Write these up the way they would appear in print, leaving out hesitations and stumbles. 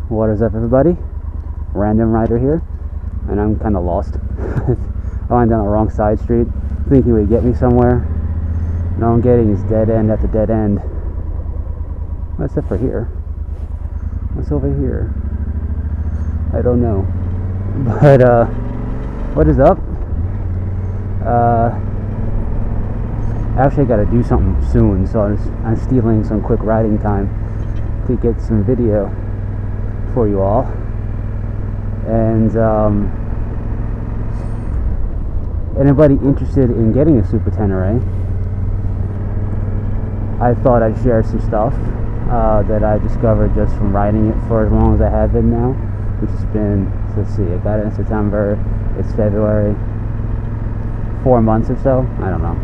What is up, everybody? Random Rider here, and I'm kind of lost. I went down the wrong side street, thinking it would get me somewhere. And all I'm getting is dead end after dead end. What's up for here? What's over here? I don't know. But, what is up? Actually, I gotta do something soon, so I'm stealing some quick riding time to get some video for you all. And anybody interested in getting a Super Tenere, I thought I'd share some stuff that I discovered just from riding it for as long as I have been now, which has been, let's see, I got it in September, it's February, 4 months or so, I don't know.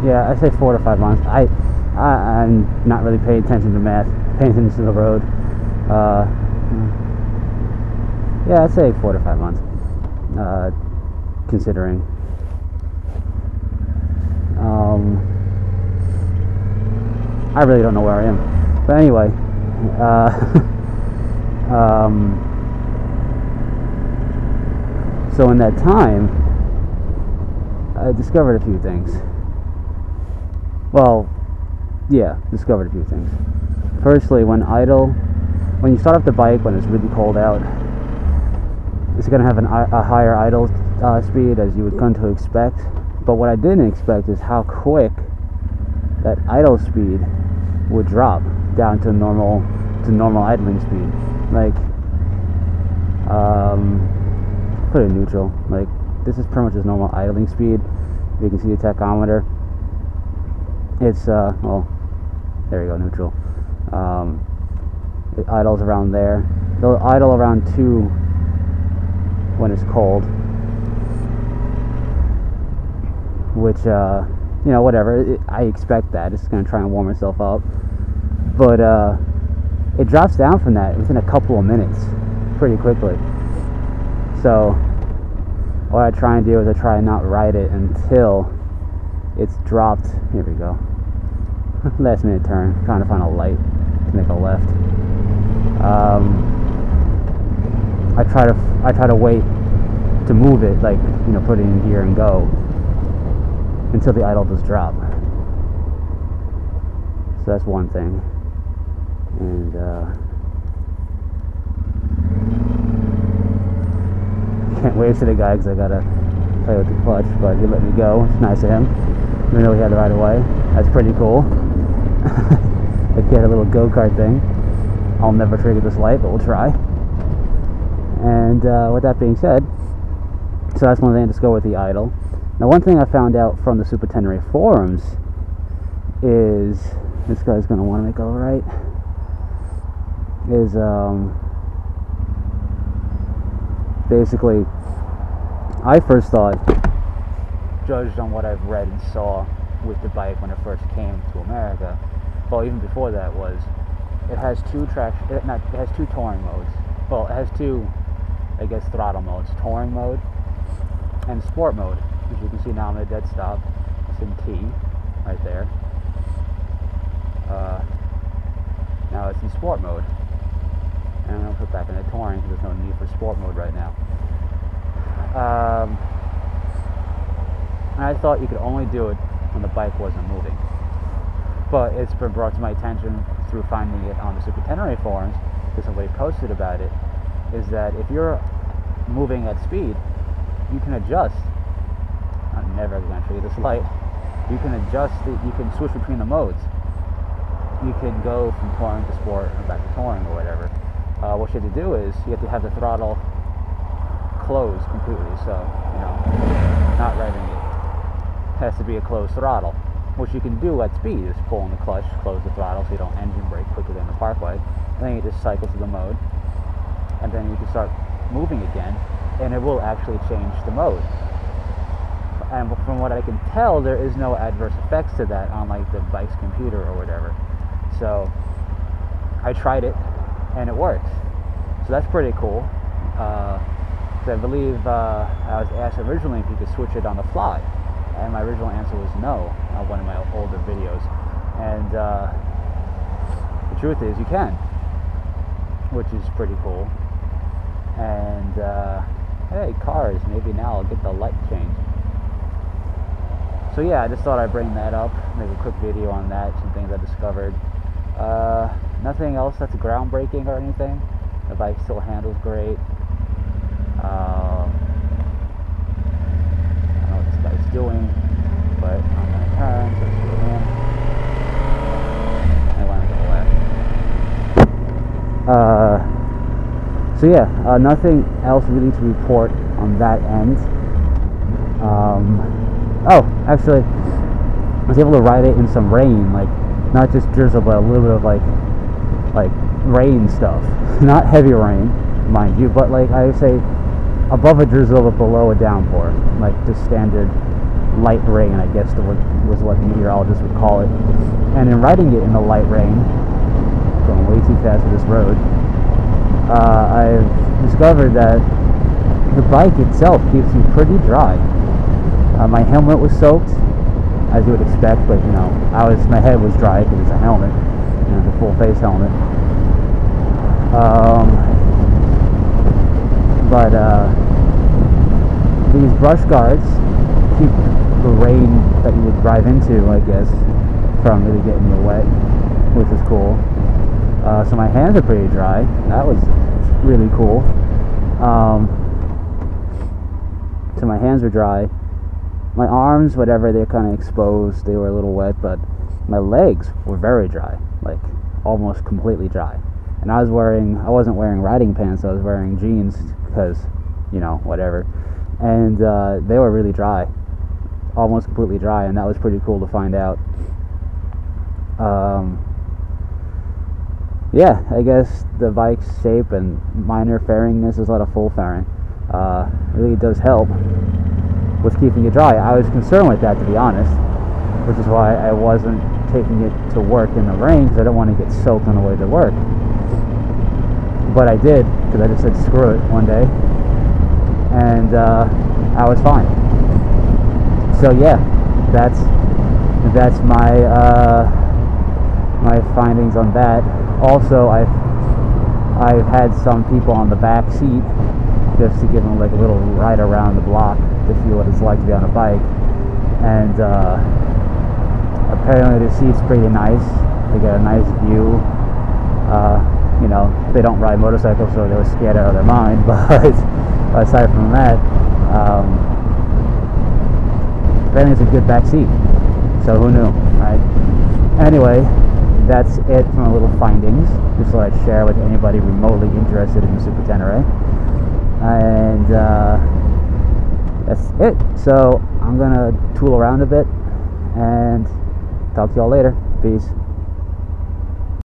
Yeah, I say 4 to 5 months. I'm not really paying attention to math, paying attention to the road. Yeah, I'd say 4 to 5 months, considering. I really don't know where I am, but anyway, so in that time, I discovered a few things. Well, yeah, discovered a few things. Firstly, when you start up the bike when it's really cold out, it's going to have a higher idle speed, as you would come to expect. But what I didn't expect is how quick that idle speed would drop down to normal idling speed. Like, put it in neutral. Like, this is pretty much just normal idling speed. You can see the tachometer. It's well, there you go, neutral. It idles around there. They'll idle around 2 when it's cold, which you know, whatever, I expect that. It's going to try and warm itself up, but it drops down from that within a couple of minutes pretty quickly. So what I try and do is I try and not ride it until it's dropped. Here we go. Last minute turn, trying to find a light to make a left. I try to wait to move it, like, you know, put it in gear and go until the idle does drop. So that's one thing. And can't wave to the guy because I gotta play with the clutch, but he let me go. It's nice of him, even though he had the right of way. That's pretty cool. Like, he had a little go-kart thing. I'll never trigger this light, but we'll try. And with that being said, so that's one thing to go with the idle. Now, one thing I found out from the Super Tenere forums is, this guy's going to want to make a right, is basically, I first thought, judged on what I've read and saw with the bike when it first came to America, well, even before that, was it has two touring modes. Well, it has 2, I guess, throttle modes: touring mode and sport mode. As you can see now, I'm at a dead stop. It's in T, right there. Now it's in sport mode, and I'm gonna put it back in the touring because there's no need for sport mode right now. And I thought you could only do it when the bike wasn't moving, but it's been brought to my attention through finding it on the Super Tenere forums, because somebody posted about it, is that if you're moving at speed, you can adjust. I'm never going to show you this light. You can adjust you can switch between the modes. You can go from touring to sport or back to touring or whatever. What you have to do is you have to have the throttle closed completely, so, you know, not revving it. It has to be a closed throttle. What you can do at speed is pull on the clutch, close the throttle so you don't engine brake quicker than the parkway. And then you just cycle to the mode, and then you can start moving again, and it will actually change the mode. And from what I can tell, there is no adverse effects to that on, like, the bike's computer or whatever. So I tried it, and it works. So that's pretty cool. I believe I was asked originally if you could switch it on the fly, and my original answer was no on one of my older videos. And the truth is, you can. which is pretty cool. And hey, cars, maybe now I'll get the light changed. So yeah, I just thought I'd bring that up, make a quick video on that, some things I discovered. Nothing else that's groundbreaking or anything. The bike still handles great. I don't know what this bike's doing, but I'm going to turn, so screw in. I want to go left. So yeah, nothing else really to report on that end. Oh, actually, I was able to ride it in some rain, like not just drizzle, but a little bit of like rain stuff. Not heavy rain, mind you, but like I would say above a drizzle but below a downpour, like just standard light rain, I guess was what the meteorologist would call it. And in riding it in the light rain, going way too fast for this road, I've discovered that the bike itself keeps me pretty dry. My helmet was soaked, as you would expect, but you know, my head was dry because it's a helmet, you know, it's a full face helmet. But these brush guards keep the rain that you would drive into, I guess, from really getting you wet, which is cool. So my hands are pretty dry. That was really cool. So my hands are dry. My arms, whatever, they're kind of exposed. They were a little wet, but my legs were very dry, like almost completely dry. And I wasn't wearing riding pants. I was wearing jeans because, you know, whatever. And they were really dry, almost completely dry, and that was pretty cool to find out. Yeah, I guess the bike's shape and minor fairingness is not a full fairing. Really does help with keeping it dry. I was concerned with that, to be honest, which is why I wasn't taking it to work in the rain, because I don't want to get soaked on the way to work. But I did, because I just said screw it one day, and I was fine. So yeah, that's my my findings on that. Also, I've had some people on the back seat just to give them like a little ride around the block to feel what it's like to be on a bike, and apparently the seat's pretty nice. They got a nice view. You know, they don't ride motorcycles, so they were scared out of their mind, but aside from that, apparently it's a good back seat, so who knew, right? Anyway, that's it for my little findings. Just thought I'd share with anybody remotely interested in the Super Tenere. And that's it. So I'm gonna tool around a bit and talk to y'all later. Peace.